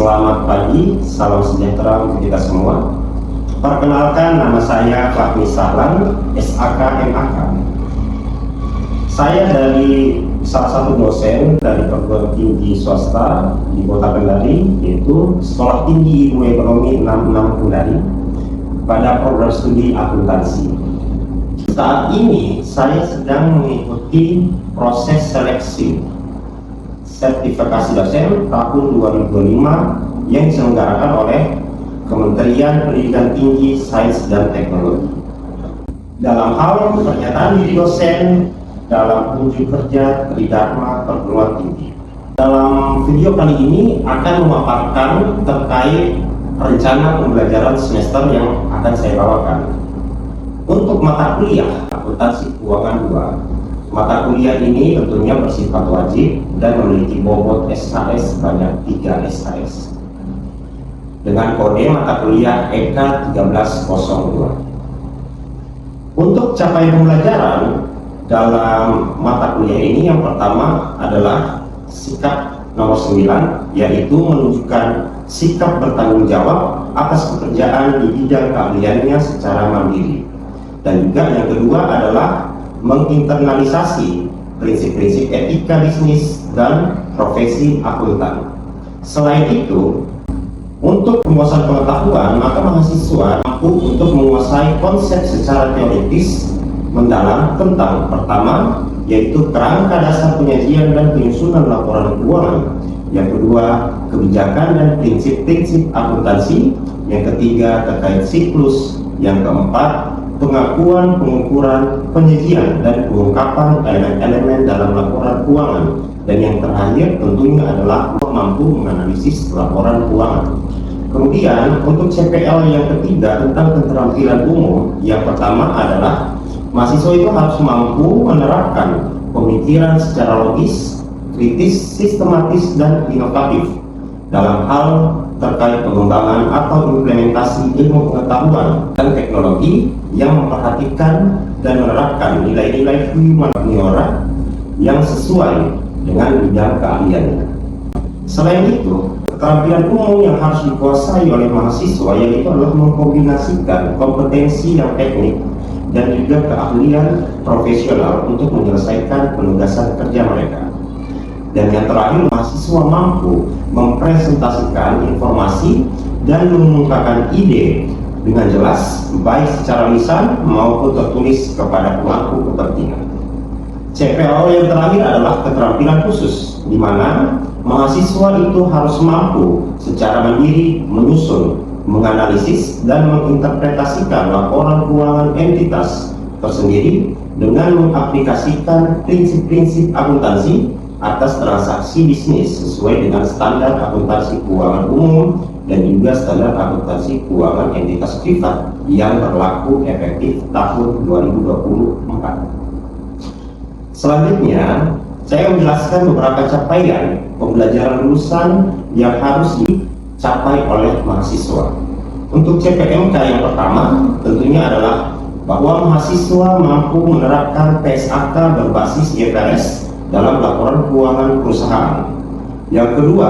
Selamat pagi, salam sejahtera untuk kita semua. Perkenalkan, nama saya Fahmi Sahlan, SAK MAK. Saya dari salah satu dosen dari perguruan tinggi swasta di Kota Kendari, yaitu Sekolah Tinggi Ilmu Ekonomi 66 Kendari, pada program studi akuntansi. Saat ini saya sedang mengikuti proses seleksi sertifikasi dosen tahun 2025 yang diselenggarakan oleh Kementerian Pendidikan Tinggi, Sains dan Teknologi. Dalam hal pernyataan diri dosen dalam kunjung kerja Tridharma Perguruan Tinggi. Dalam video kali ini akan memaparkan terkait rencana pembelajaran semester yang akan saya bawakan. Untuk mata kuliah akuntansi keuangan 2, mata kuliah ini tentunya bersifat wajib dan memiliki bobot SKS sebanyak 3 SKS dengan kode mata kuliah EK 1302. Untuk capaian pembelajaran dalam mata kuliah ini, yang pertama adalah sikap nomor 9, yaitu menunjukkan sikap bertanggung jawab atas pekerjaan di bidang keahliannya secara mandiri. Dan juga yang kedua adalah menginternalisasi prinsip-prinsip etika bisnis dan profesi akuntan. Selain itu, untuk penguasaan pengetahuan, maka mahasiswa mampu untuk menguasai konsep secara teoritis mendalam tentang pertama, yaitu kerangka dasar penyajian dan penyusunan laporan keuangan. Yang kedua, kebijakan dan prinsip-prinsip akuntansi. Yang ketiga, terkait siklus. Yang keempat, pengakuan, pengukuran, penyajian, dan pengungkapan elemen-elemen dalam laporan keuangan. Dan yang terakhir tentunya adalah mampu menganalisis laporan keuangan. Kemudian untuk CPL yang ketiga tentang keterampilan umum, yang pertama adalah mahasiswa itu harus mampu menerapkan pemikiran secara logis, kritis, sistematis, dan inovatif dalam hal terkait pengembangan atau implementasi ilmu pengetahuan dan teknologi yang memperhatikan dan menerapkan nilai-nilai humaniora yang sesuai dengan bidang keahliannya. Selain itu, keterampilan umum yang harus dikuasai oleh mahasiswa yaitu adalah mengkombinasikan kompetensi yang teknik dan juga keahlian profesional untuk menyelesaikan penugasan kerja mereka. Dan yang terakhir, mahasiswa mampu mempresentasikan informasi dan mengungkapkan ide dengan jelas, baik secara lisan maupun tertulis kepada pemangku kepentingan. CPO yang terakhir adalah keterampilan khusus, di mana mahasiswa itu harus mampu secara mandiri menyusun, menganalisis, dan menginterpretasikan laporan keuangan entitas tersendiri dengan mengaplikasikan prinsip-prinsip akuntansi atas transaksi bisnis sesuai dengan standar akuntansi keuangan umum dan juga standar akuntansi keuangan entitas privat yang berlaku efektif tahun 2024. Selanjutnya, saya menjelaskan beberapa capaian pembelajaran lulusan yang harus dicapai oleh mahasiswa. Untuk CPMK yang pertama tentunya adalah bahwa mahasiswa mampu menerapkan PSAK berbasis IFRS dalam laporan keuangan perusahaan. Yang kedua,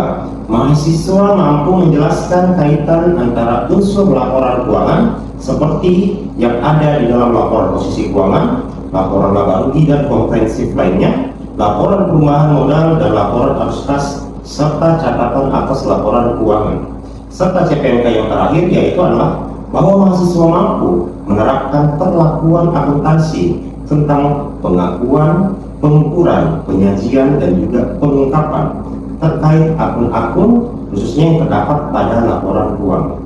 mahasiswa mampu menjelaskan kaitan antara unsur laporan keuangan seperti yang ada di dalam laporan posisi keuangan, laporan laba rugi dan komprehensif lainnya, laporan perumahan modal dan laporan arus kas, serta catatan atas laporan keuangan. Serta CPMK yang terakhir yaitu adalah bahwa mahasiswa mampu menerapkan perlakuan akuntansi tentang pengakuan, pengukuran, penyajian, dan juga pengungkapan terkait akun-akun khususnya yang terdapat pada laporan keuangan.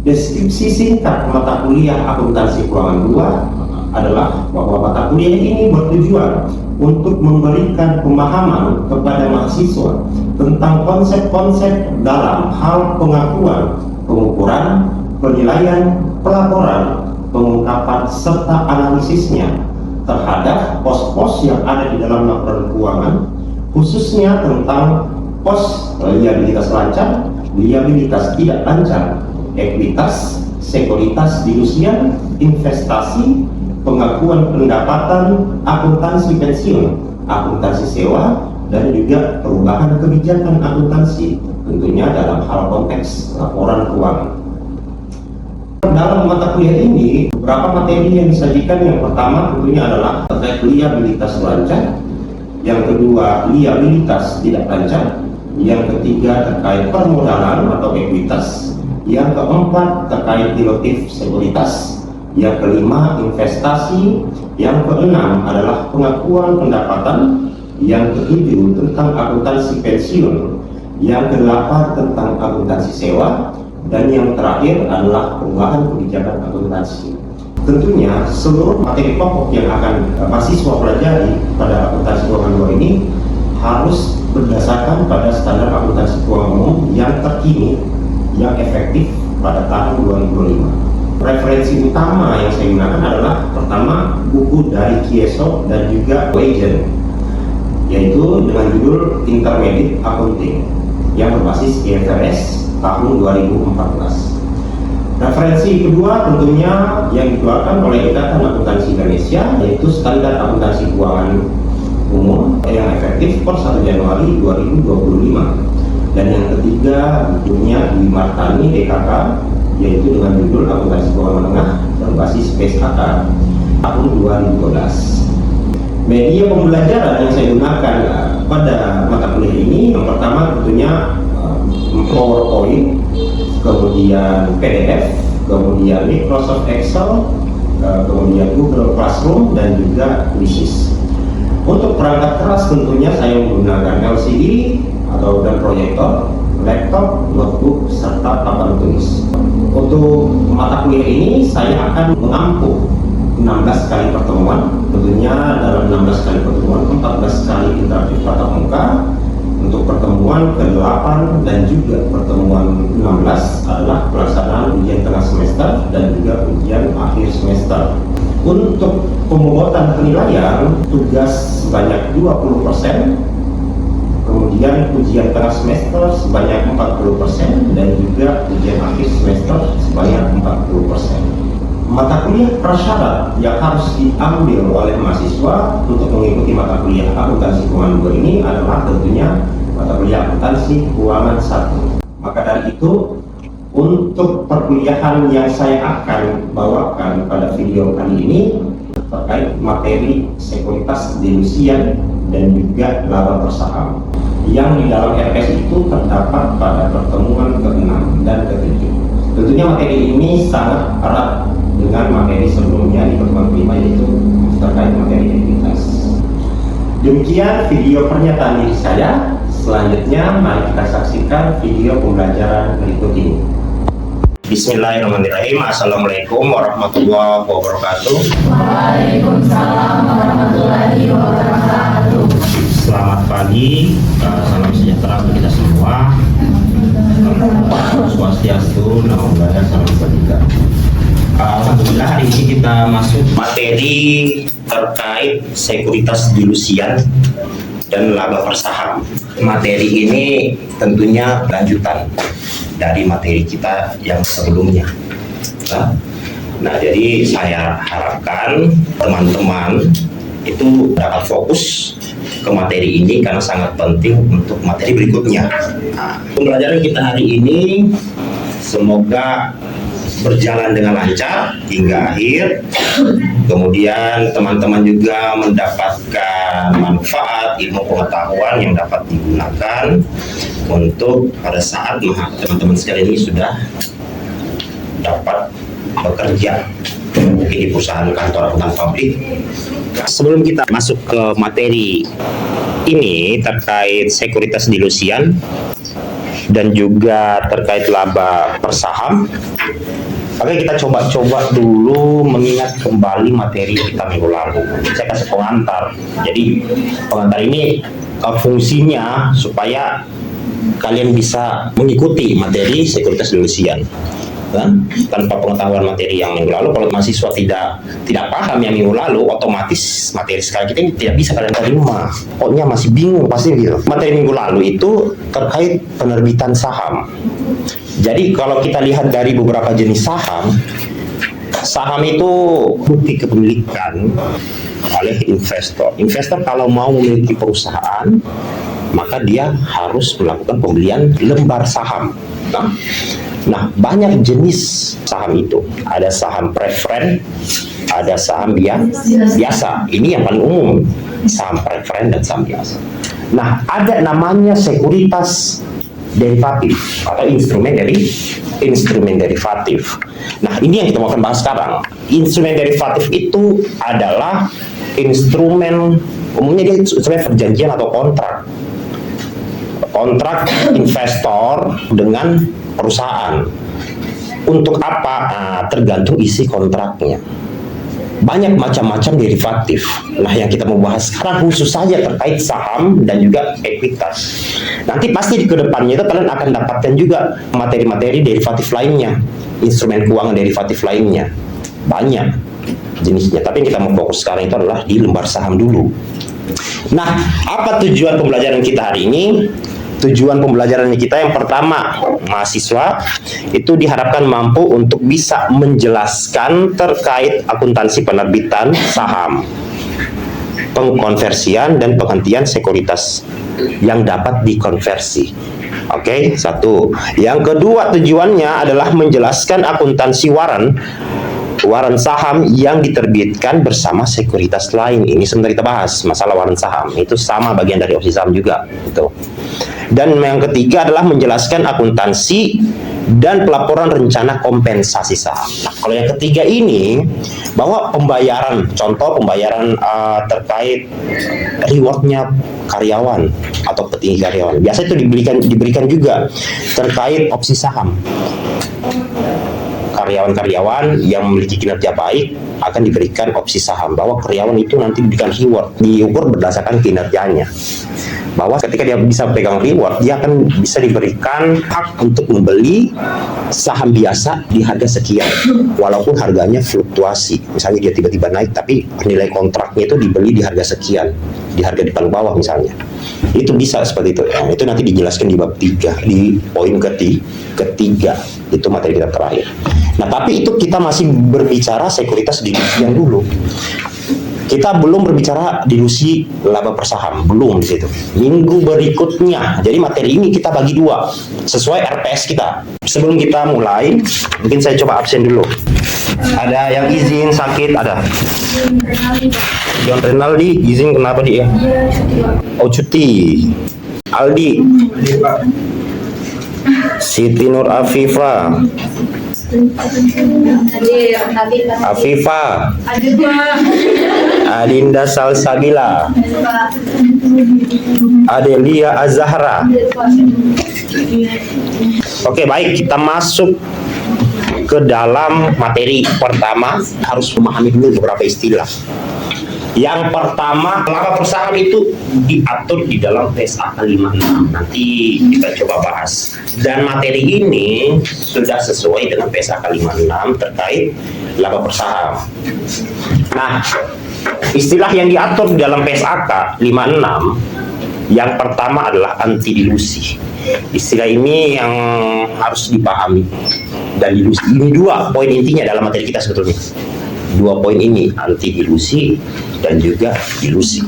Deskripsi singkat mata kuliah akuntansi keuangan 2 adalah bahwa mata kuliah ini bertujuan untuk memberikan pemahaman kepada mahasiswa tentang konsep-konsep dalam hal pengakuan, pengukuran, penilaian, pelaporan, pengungkapan, serta analisisnya terhadap pos-pos yang ada di dalam laporan keuangan, khususnya tentang pos liabilitas lancar, liabilitas tidak lancar, ekuitas, sekuritas fidusian, investasi, pengakuan pendapatan, akuntansi pensiun, akuntansi sewa, dan juga perubahan kebijakan akuntansi tentunya dalam hal konteks laporan keuangan. Dalam mata kuliah ini, beberapa materi yang disajikan. Yang pertama tentunya adalah terkait liabilitas lancar, yang kedua liabilitas tidak lancar, yang ketiga terkait permodalan atau ekuitas, yang keempat terkait dilutif sekuritas, yang kelima investasi, yang keenam adalah pengakuan pendapatan, yang ketujuh tentang akuntansi pensiun, yang kedelapan tentang akuntansi sewa, dan yang terakhir adalah perubahan kebijakan akuntansi. Tentunya seluruh materi pokok yang akan mahasiswa pelajari pada akuntansi keuangan 2 ini harus berdasarkan pada standar akuntansi keuangan umum yang terkini, yang efektif pada tahun 2025. Referensi utama yang saya gunakan adalah pertama buku dari Kieso dan juga Weijen, yaitu dengan judul Intermediate Accounting yang berbasis IFRS tahun 2014. Referensi kedua tentunya yang dikeluarkan oleh Ikatan Akuntansi Indonesia, yaitu Standar Akuntansi Keuangan Umum yang efektif per 1 Januari 2025. Dan yang ketiga bukunya Dwi Martani DKK, yaitu dengan judul Akuntansi Keuangan Menengah berbasis PSKK tahun 2012. Media pembelajaran yang saya gunakan pada mata kuliah ini, yang pertama tentunya PowerPoint, kemudian PDF, kemudian Microsoft Excel, kemudian Google Classroom, dan juga Quizzes. Untuk perangkat keras tentunya saya menggunakan LCD atau dan proyektor, laptop, notebook, serta papan tulis. Untuk mata kuliah ini saya akan mengampu 16 kali pertemuan. Tentunya dalam 16 kali pertemuan 14 kali interaktif tatap muka. Untuk pertemuan ke-8 dan juga pertemuan 16 adalah pelaksanaan ujian tengah semester dan juga ujian akhir semester. Untuk pembobotan penilaian, tugas sebanyak 20%, kemudian ujian tengah semester sebanyak 40%, dan juga ujian akhir semester sebanyak 40%. Mata kuliah prasyarat yang harus diambil oleh mahasiswa untuk mengikuti mata kuliah akuntansi keuangan 2 ini adalah tentunya mata kuliah akuntansi keuangan 1. Maka dari itu, untuk perkuliahan yang saya akan bawakan pada video kali ini terkait materi sekuritas delusian dan juga laba bersaham, yang di dalam RPS itu terdapat pada pertemuan ke-6 dan ke-7. Tentunya materi ini sangat erat dengan materi sebelumnya di pertemuan kelima, yaitu terkait materi ekuitas. Demikian video pernyataan diri saya. Selanjutnya mari kita saksikan video pembelajaran berikut ini. Bismillahirrahmanirrahim. Assalamualaikum warahmatullahi wabarakatuh. Waalaikumsalam warahmatullahi wabarakatuh. Selamat pagi, salam sejahtera untuk kita semua. Swastiastu, namo buddhaya, salam kebajikan. Alhamdulillah hari ini kita masuk materi terkait sekuritas delusian dan laba bersaham. Materi ini tentunya lanjutan dari materi kita yang sebelumnya. Nah, jadi saya harapkan teman-teman itu dapat fokus ke materi ini karena sangat penting untuk materi berikutnya. Nah, pembelajaran kita hari ini semoga berjalan dengan lancar hingga akhir. Kemudian teman-teman juga mendapatkan manfaat ilmu pengetahuan yang dapat digunakan untuk pada saat teman-teman sekalian ini sudah dapat bekerja mungkin di perusahaan kantor akuntan publik. Sebelum kita masuk ke materi ini terkait sekuritas delusian dan juga terkait laba bersaham, oke, kita coba dulu mengingat kembali materi kita minggu lalu. Saya kasih pengantar. Jadi pengantar ini fungsinya supaya kalian bisa mengikuti materi sekuritas delusian. Tanpa pengetahuan materi yang minggu lalu, kalau mahasiswa tidak paham yang minggu lalu, otomatis materi sekarang kita ini tidak bisa kalian terima. Pokoknya masih bingung pasti gitu. Materi minggu lalu itu terkait penerbitan saham. Jadi kalau kita lihat dari beberapa jenis saham itu bukti kepemilikan oleh investor. Investor kalau mau memiliki perusahaan, maka dia harus melakukan pembelian lembar saham. Nah, banyak jenis saham itu. Ada saham preferen, ada saham biasa. Ini yang paling umum, saham preferen dan saham biasa. Nah, ada namanya sekuritas derivatif atau instrumen derivatif. Nah, ini yang kita mau bahas sekarang. Instrumen derivatif itu adalah instrumen, umumnya dia instrumen perjanjian atau kontrak investor dengan perusahaan. Untuk apa? Nah, tergantung isi kontraknya. Banyak macam-macam derivatif. Nah, yang kita mau bahas sekarang khusus saja terkait saham dan juga ekuitas. Nanti pasti di kedepannya itu kalian akan dapatkan juga materi-materi derivatif lainnya, instrumen keuangan derivatif lainnya. Banyak jenisnya. Tapi yang kita mau fokus sekarang itu adalah di lembar saham dulu. Nah, apa tujuan pembelajaran kita hari ini? Tujuan pembelajaran kita yang pertama, mahasiswa itu diharapkan mampu untuk bisa menjelaskan terkait akuntansi penerbitan saham, pengkonversian dan penghentian sekuritas yang dapat dikonversi. Oke, satu. Yang kedua tujuannya adalah menjelaskan akuntansi waran saham yang diterbitkan bersama sekuritas lain. Ini sebentar kita bahas masalah waran saham. Itu sama bagian dari opsi saham juga. Gitu. Dan yang ketiga adalah menjelaskan akuntansi dan pelaporan rencana kompensasi saham. Nah, kalau yang ketiga ini, bahwa pembayaran, contoh pembayaran terkait rewardnya karyawan atau petinggi karyawan. Biasa itu diberikan juga terkait opsi saham. Karyawan-karyawan yang memiliki kinerja baik akan diberikan opsi saham, bahwa karyawan itu nanti diberikan reward, diukur berdasarkan kinerjanya. Bahwa ketika dia bisa pegang reward, dia akan bisa diberikan hak untuk membeli saham biasa di harga sekian, walaupun harganya fluktuasi. Misalnya dia tiba-tiba naik, tapi nilai kontraknya itu dibeli di harga sekian, di harga di paling bawah misalnya. Itu bisa seperti itu. Nah, itu nanti dijelaskan di bab 3, di poin ketiga. Itu materi kita terakhir. Nah, tapi itu kita masih berbicara sekuritas dilusi yang dulu. Kita belum berbicara dilusi laba per saham, belum di situ. Minggu berikutnya. Jadi materi ini kita bagi dua sesuai RPS kita. Sebelum kita mulai, mungkin saya coba absen dulu. Ada yang izin sakit, ada. John Renaldi izin kenapa dia? Oh, cuti. Aldi. Siti Nur Afifah. Afifah. Adinda Salsabila. Adelia Azahra. Oke, baik, kita masuk ke dalam materi. Pertama, harus memahami dulu beberapa istilah. Yang pertama, laba per saham itu diatur di dalam PSAK 56. Nanti kita coba bahas. Dan materi ini sudah sesuai dengan PSAK 56 terkait laba per saham. Nah, istilah yang diatur di dalam PSAK 56 yang pertama adalah anti dilusi. Istilah ini yang harus dipahami. Dan dilusi ini dua poin intinya dalam materi kita sebetulnya. Dua poin ini, anti dilusi dan juga dilusi.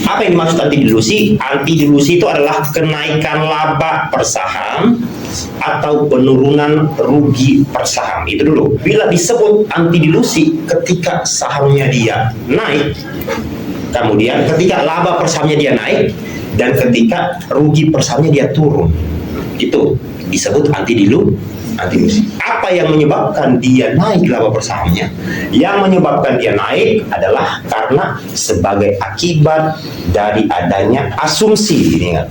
Apa yang dimaksud anti dilusi? Anti dilusi itu adalah kenaikan laba per saham atau penurunan rugi per saham. Itu dulu. Bila disebut anti dilusi ketika sahamnya dia naik, kemudian ketika laba per sahamnya dia naik, dan ketika rugi per sahamnya dia turun. Itu disebut anti dilusi. Apa yang menyebabkan dia naik laba per sahamnya? Yang menyebabkan dia naik adalah karena sebagai akibat dari adanya asumsi, ingat,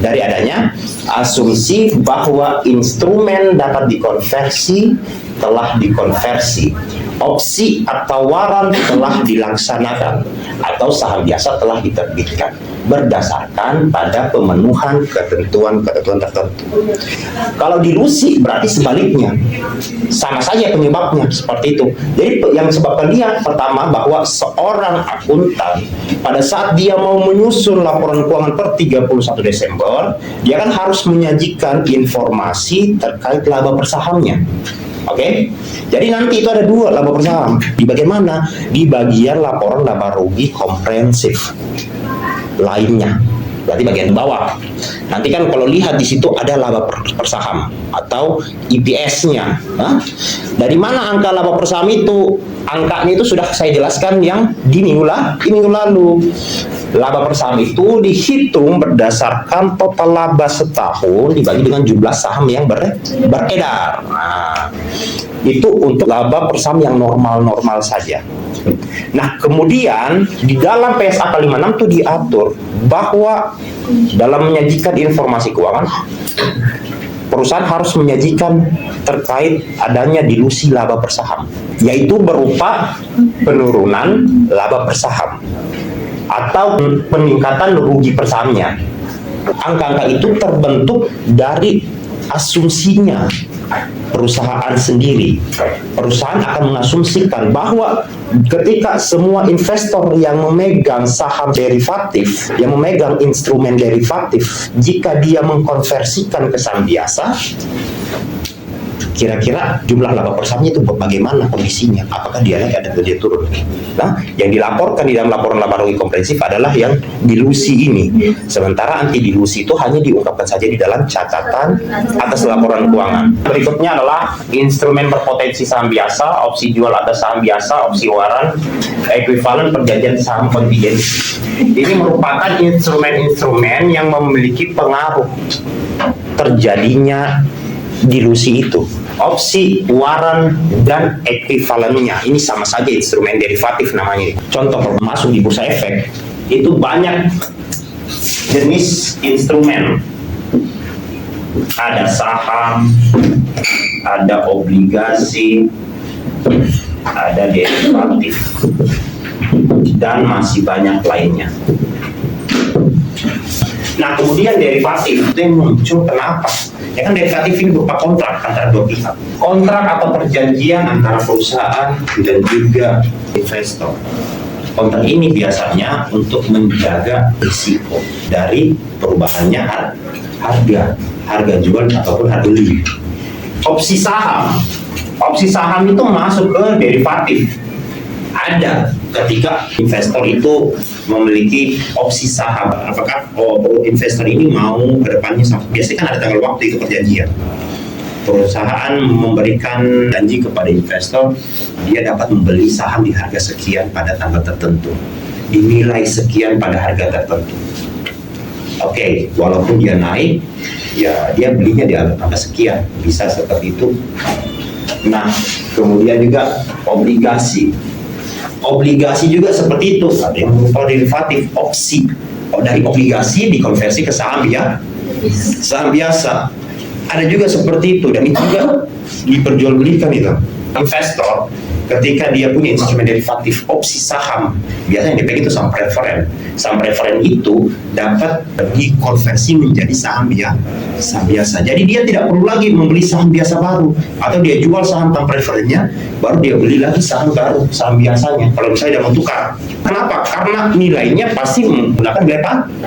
dari adanya asumsi bahwa instrumen dapat dikonversi telah dikonversi, opsi atau waran telah dilaksanakan, atau saham biasa telah diterbitkan berdasarkan pada pemenuhan ketentuan-ketentuan tertentu. Kalau dilusi berarti sebaliknya, sama saja penyebabnya seperti itu. Jadi yang sebabkan dia pertama, bahwa seorang akuntan pada saat dia mau menyusun laporan keuangan per 31 Desember, dia kan harus menyajikan informasi terkait laba per sahamnya. Oke, jadi nanti itu ada dua laba per saham. Di bagian mana? Di bagian laporan laba rugi komprehensif. lainnya. Berarti bagian bawah. Nanti kan kalau lihat di situ ada laba per saham atau EPS-nya. Dari mana angka laba per saham itu? Angkanya itu sudah saya jelaskan yang di minggu lalu. Laba per saham itu dihitung berdasarkan total laba setahun dibagi dengan jumlah saham yang beredar. Nah, itu untuk laba per saham yang normal-normal saja. Nah, kemudian di dalam PSAK 56 itu diatur bahwa dalam menyajikan informasi keuangan, perusahaan harus menyajikan terkait adanya dilusi laba per saham, yaitu berupa penurunan laba per saham atau peningkatan rugi per sahamnya. Angka-angka itu terbentuk dari asumsinya perusahaan sendiri. Perusahaan akan mengasumsikan bahwa ketika semua investor yang memegang saham derivatif, yang memegang instrumen derivatif, jika dia mengkonversikan ke saham biasa, kira-kira jumlah laba per sahamnya itu bagaimana kondisinya? Apakah dia naik atau dia turun? Nah, yang dilaporkan di dalam laporan laba rugi komprehensif adalah yang dilusi ini. Sementara anti dilusi itu hanya diungkapkan saja di dalam catatan atas laporan keuangan. Berikutnya adalah instrumen berpotensi saham biasa, opsi jual atas saham biasa, opsi waran, ekuivalen perjanjian saham kontingensi. Ini merupakan instrumen-instrumen yang memiliki pengaruh terjadinya dilusi itu. Opsi, waran, dan ekuivalennya ini sama saja instrumen derivatif namanya. Contoh masuk di bursa efek itu banyak jenis instrumen. Ada saham, ada obligasi, ada derivatif, dan masih banyak lainnya. Nah, kemudian derivatif itu yang muncul kenapa? Ya kan derivatif ini berupa kontrak antara dua pihak. Kontrak atau perjanjian antara perusahaan dan juga investor. Kontrak ini biasanya untuk menjaga risiko dari perubahannya harga jual ataupun harga beli. Opsi saham itu masuk ke derivatif. Ada ketika investor itu memiliki opsi saham, apakah investor ini mau ke depannya, biasanya kan ada tanggal waktu itu perjanjian. Perusahaan memberikan janji kepada investor, dia dapat membeli saham di harga sekian pada tanggal tertentu, dinilai sekian pada harga tertentu. Oke, walaupun dia naik, ya dia belinya di harga sekian, bisa seperti itu. Nah, kemudian juga obligasi juga seperti itu, ada yang berupa derivatif opsi. Dari obligasi dikonversi ke saham biasa. Ada juga seperti itu, dan itu juga diperjualbelikan itu. Investor ketika dia punya instrumen derivatif opsi saham, biasanya yang dipegang itu saham preferen. Saham preferen itu dapat dikonversi menjadi saham biasa. Jadi dia tidak perlu lagi membeli saham biasa baru, atau dia jual saham preferennya, baru dia beli lagi saham baru, saham biasanya. Kalau misalnya dia mau tukar, kenapa? Karena nilainya pasti menggunakan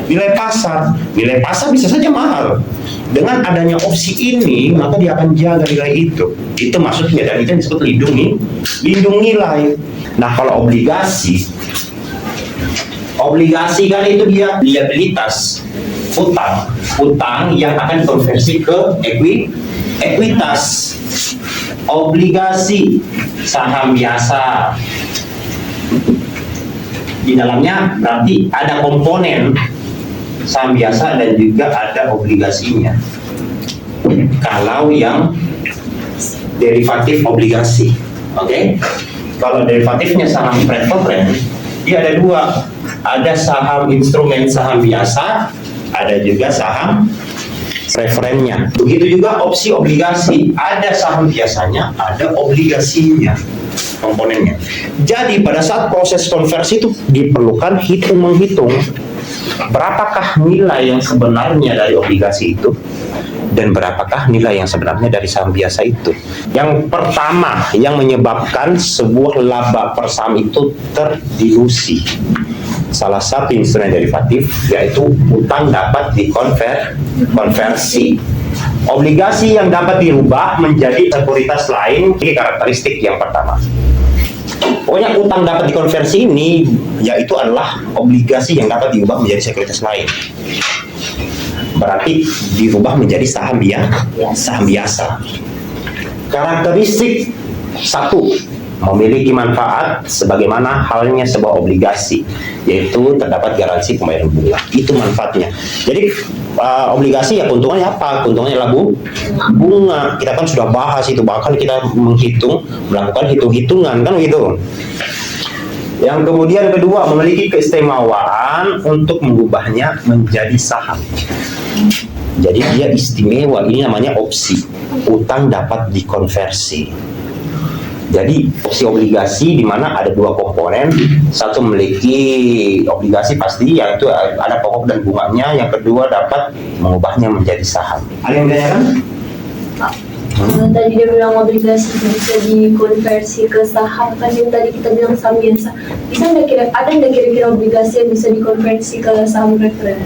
nilai pasar. Nilai pasar bisa saja mahal. Dengan adanya opsi ini, maka dia akan jaga nilai itu. Itu maksudnya, dan itu disebut lindung nilai. Nah, kalau obligasi kan itu dia liabilitas, utang yang akan dikonversi ke ekuitas. Obligasi saham biasa, di dalamnya berarti ada komponen saham biasa dan juga ada obligasinya. Kalau yang derivatif obligasi, oke? Kalau derivatifnya saham preferen, dia ada dua, ada saham instrumen saham biasa, ada juga saham preferennya. Begitu juga opsi obligasi, ada saham biasanya, ada obligasinya, komponennya. Jadi pada saat proses konversi itu diperlukan menghitung berapakah nilai yang sebenarnya dari obligasi itu dan berapakah nilai yang sebenarnya dari saham biasa itu. Yang pertama yang menyebabkan sebuah laba per saham itu terdilusi, salah satu instrumen derivatif yaitu utang dapat dikonversi. Obligasi yang dapat dirubah menjadi sekuritas lain, ini karakteristik yang pertama. Pokoknya utang dapat dikonversi ini, yaitu adalah obligasi yang dapat diubah menjadi sekuritas lain. Berarti dirubah menjadi saham biasa. Karakteristik satu, memiliki manfaat sebagaimana halnya sebuah obligasi, yaitu terdapat garansi pembayaran bunga. Itu manfaatnya. Jadi obligasi ya keuntungannya apa? Keuntungannya adalah bunga. Kita kan sudah bahas itu, bahkan kita melakukan hitung-hitungan kan gitu. Yang kemudian kedua, memiliki keistimewaan untuk mengubahnya menjadi saham. Jadi dia istimewa, ini namanya opsi. Utang dapat dikonversi. Jadi opsi obligasi di mana ada dua komponen, satu memiliki obligasi pasti, yaitu ada pokok dan bunganya, yang kedua dapat mengubahnya menjadi saham. Ada yang ditanyakan? Tadi dia bilang obligasi bisa dikonversi ke saham, kan yang tadi kita bilang saham biasa. Ada nggak kira-kira obligasi yang bisa dikonversi ke saham preferen?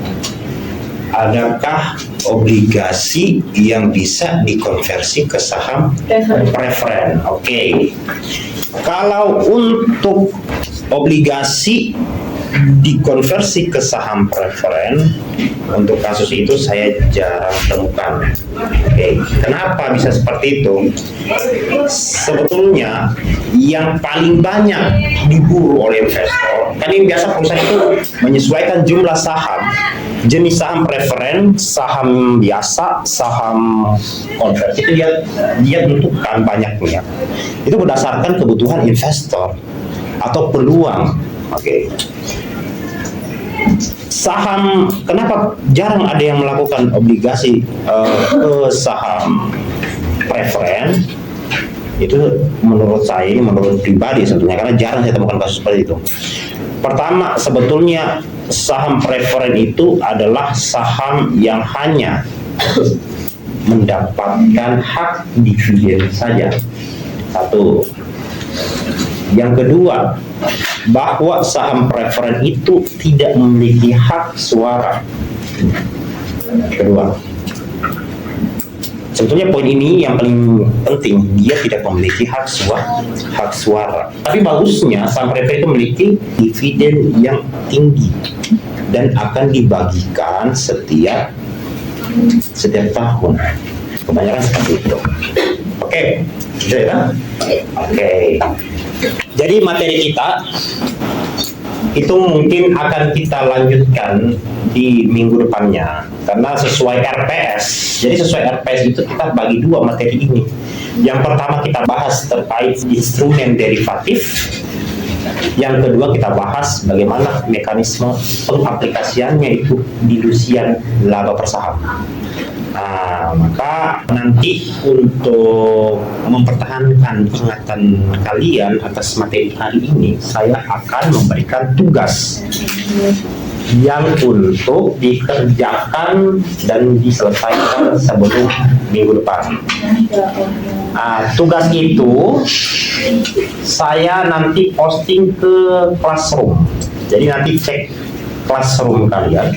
Adakah obligasi yang bisa dikonversi ke saham preferen? Oke. Kalau untuk obligasi dikonversi ke saham preferen, untuk kasus itu saya jarang temukan. Oke. Kenapa bisa seperti itu? Sebetulnya yang paling banyak diburu oleh investor, kan yang biasa perusahaan itu menyesuaikan jumlah saham, jenis saham preferen, saham biasa, saham konversi, itu dia tentukan banyaknya. Itu berdasarkan kebutuhan investor atau peluang. Oke. Saham, kenapa jarang ada yang melakukan obligasi ke saham preferen? Itu menurut saya, ini menurut pribadi sebetulnya, karena jarang saya temukan kasus seperti itu. Pertama, sebetulnya saham preferen itu adalah saham yang hanya mendapatkan hak dividen saja. Satu. Yang kedua, bahwa saham preferen itu tidak memiliki hak suara. Kedua, sebetulnya poin ini yang paling penting, dia tidak memiliki hak suara. Tapi bagusnya saham preferen itu memiliki dividen yang tinggi dan akan dibagikan setiap tahun. Kebanyakan seperti itu. Oke, sudah ya? Oke. Jadi materi kita itu mungkin akan kita lanjutkan di minggu depannya, karena sesuai RPS. Jadi sesuai RPS itu kita bagi dua materi ini. Yang pertama kita bahas terkait instrumen derivatif. Yang kedua kita bahas bagaimana mekanisme pengaplikasiannya itu dilusian laba per saham. Nah, maka nanti untuk mempertahankan ingatan kalian atas materi hari ini, saya akan memberikan tugas yang untuk dikerjakan dan diselesaikan sebelum minggu depan. Nah, tugas itu saya nanti posting ke Classroom. Jadi nanti cek Classroom kalian.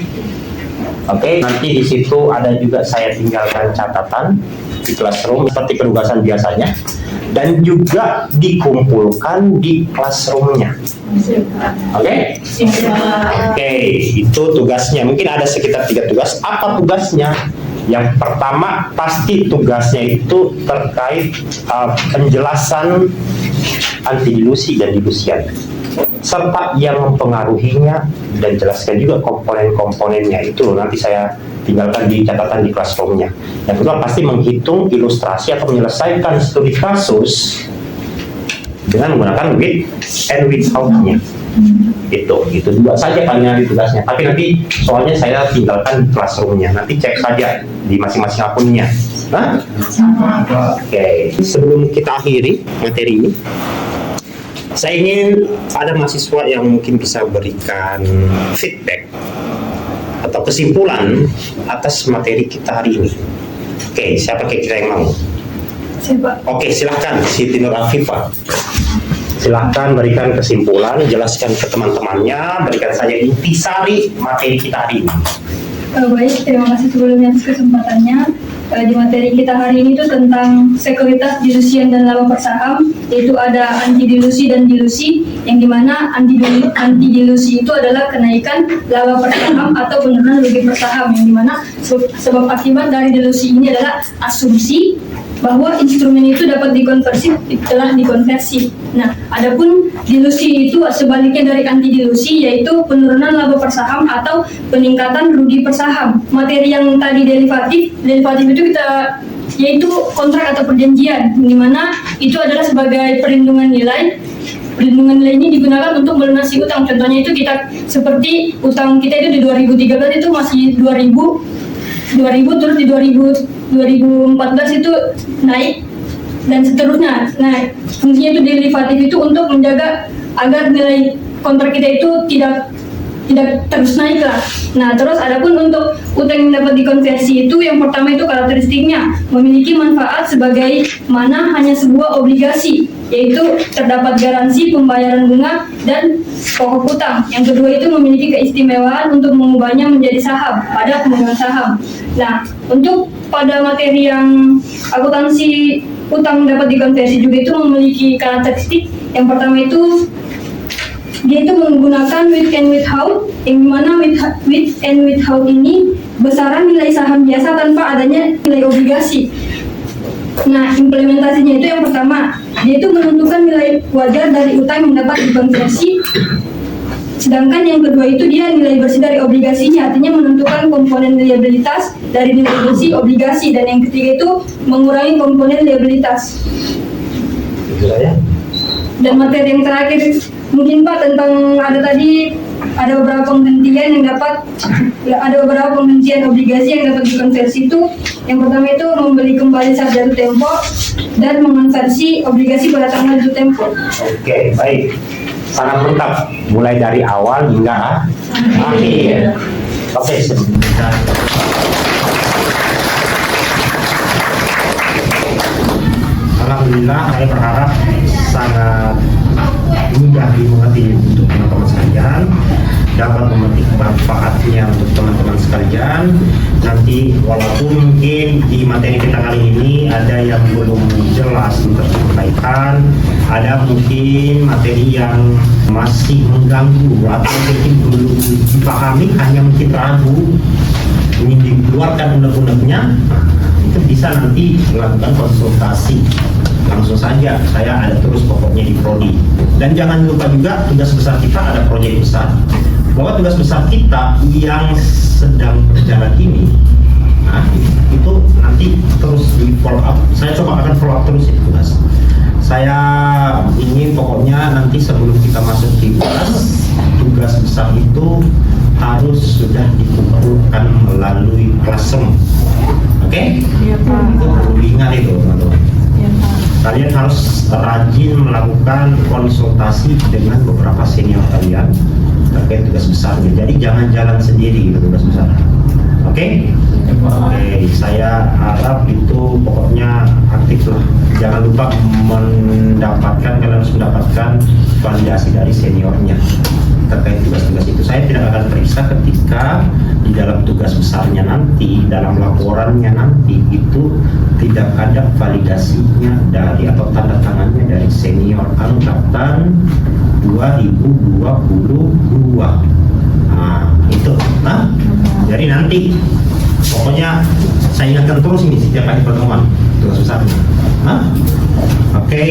Oke, nanti di situ ada juga saya tinggalkan catatan di Classroom seperti penugasan biasanya, dan juga dikumpulkan di Classroom-nya. Oke? Oke, itu tugasnya. Mungkin ada sekitar 3 tugas. Apa tugasnya? Yang pertama, pasti tugasnya itu terkait penjelasan anti dilusi dan dilusian, serta yang mempengaruhinya, dan jelaskan juga komponen-komponennya. Itu nanti saya tinggalkan di catatan di Classroom-nya. Yang kedua, pasti menghitung ilustrasi atau menyelesaikan studi kasus dengan menggunakan with and without-nya. Itu dua saja paling tugasnya. Tapi nanti soalnya saya tinggalkan di Classroom-nya. Nanti cek saja di masing-masing akunnya. Nah? Oke. Sebelum kita akhiri materi ini, saya ingin ada mahasiswa yang mungkin bisa berikan feedback atau kesimpulan atas materi kita hari ini. Oke, siapa kira-kira yang mau? Oke, silahkan Siti Nur Afifah. Silahkan berikan kesimpulan, jelaskan ke teman-temannya, berikan saja intisari materi kita hari ini. Baik, terima kasih sebelumnya atas kesempatannya. Di materi kita hari ini tuh tentang sekuritas, dilusian, dan laba persaham, yaitu ada anti dilusi dan dilusi, yang dimana anti dilusi itu adalah kenaikan laba persaham atau penurunan rugi persaham, yang dimana sebab akibat dari dilusi ini adalah asumsi bahwa instrumen itu dapat dikonversi, telah dikonversi. Nah, adapun dilusi itu sebaliknya dari anti dilusi, yaitu penurunan laba persaham atau peningkatan rugi persaham. Materi yang tadi derivatif itu yaitu kontrak atau perjanjian, di mana itu adalah sebagai perlindungan nilai. Perlindungan nilai ini digunakan untuk melunasi utang. Contohnya itu kita seperti utang kita itu di 2013 itu masih 2000 terus di 2014 itu naik dan seterusnya. Nah, fungsinya itu derivatif itu untuk menjaga agar nilai kontrak kita itu tidak terus naik lah. Nah, terus adapun untuk utang yang dapat dikonversi itu, yang pertama itu karakteristiknya memiliki manfaat sebagai mana hanya sebuah obligasi, yaitu terdapat garansi pembayaran bunga dan pokok utang. Yang kedua itu memiliki keistimewaan untuk mengubahnya menjadi saham pada pemegang saham. Nah, untuk pada materi yang akuntansi utang dapat dikonversi juga itu memiliki karakteristik. Yang pertama itu dia itu menggunakan with and without, yang mana with and without ini besaran nilai saham biasa tanpa adanya nilai obligasi. Nah, implementasinya itu yang pertama, dia itu menentukan nilai wajar dari utang yang dapat dikonversi. Sedangkan yang kedua itu dia nilai bersih dari obligasinya, artinya menentukan komponen liabilitas dari nilai bersih obligasi. Dan yang ketiga itu mengurangi komponen liabilitas. Dan materi yang terakhir mungkin Pak tentang ada beberapa penggantian beberapa penggantian obligasi yang dapat dikonversi itu. Yang pertama itu membeli kembali saat jatuh tempo dan mengonversi obligasi pada tanggal jatuh tempo. Oke, baik. Sangat lengkap, mulai dari awal hingga akhir. Oke, sebentar. Alhamdulillah, saya berharap sangat mudah dimengerti untuk teman-teman sekalian, dapat memetik manfaatnya untuk teman-teman sekalian. Nanti walaupun mungkin di materi kita kali ini ada yang belum jelas untuk disampaikan, ada mungkin materi yang masih mengganggu atau mungkin belum dipahami, hanya mungkin ragu ingin dikeluarkan unek-uneknya, itu bisa nanti melakukan konsultasi langsung saja. Saya ada terus pokoknya di prodi. Dan jangan lupa juga tugas besar kita ada proyek besar, bahwa tugas besar kita yang sedang berjalan ini, nah itu nanti terus di follow up. Saya coba akan follow up terus itu tugas. Saya ingin pokoknya nanti sebelum kita masuk di tugas besar itu harus sudah dikumpulkan melalui klasem. Oke? Iya, Pak. Itu perlu diingat itu, teman-teman. Iya, Pak. Kalian harus rajin melakukan konsultasi dengan beberapa senior kalian terkait tugas besarnya. Jadi jangan jalan sendiri itu tugas besar. Oke? Oke, saya harap itu pokoknya aktif lah. Jangan lupa kalian harus mendapatkan validasi dari seniornya terkait tugas-tugas itu. Saya tidak akan periksa ketika di dalam tugas besarnya nanti, dalam laporannya nanti itu tidak ada validasinya dari atau tanda tangannya dari senior angkatan 2022. Nah, itu. Nah, jadi nanti pokoknya saya ingatkan terus ini setiap kali pertemuan tugas besarnya. Nah, oke,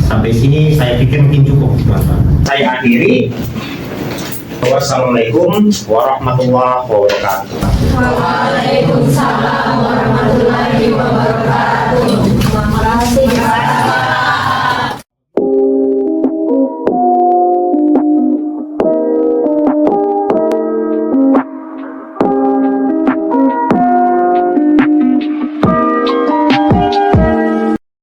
sampai sini saya pikir mungkin cukup, teman-teman. Saya akhiri. Wassalamualaikum warahmatullahi wabarakatuh. Waalaikumsalam warahmatullahi wabarakatuh.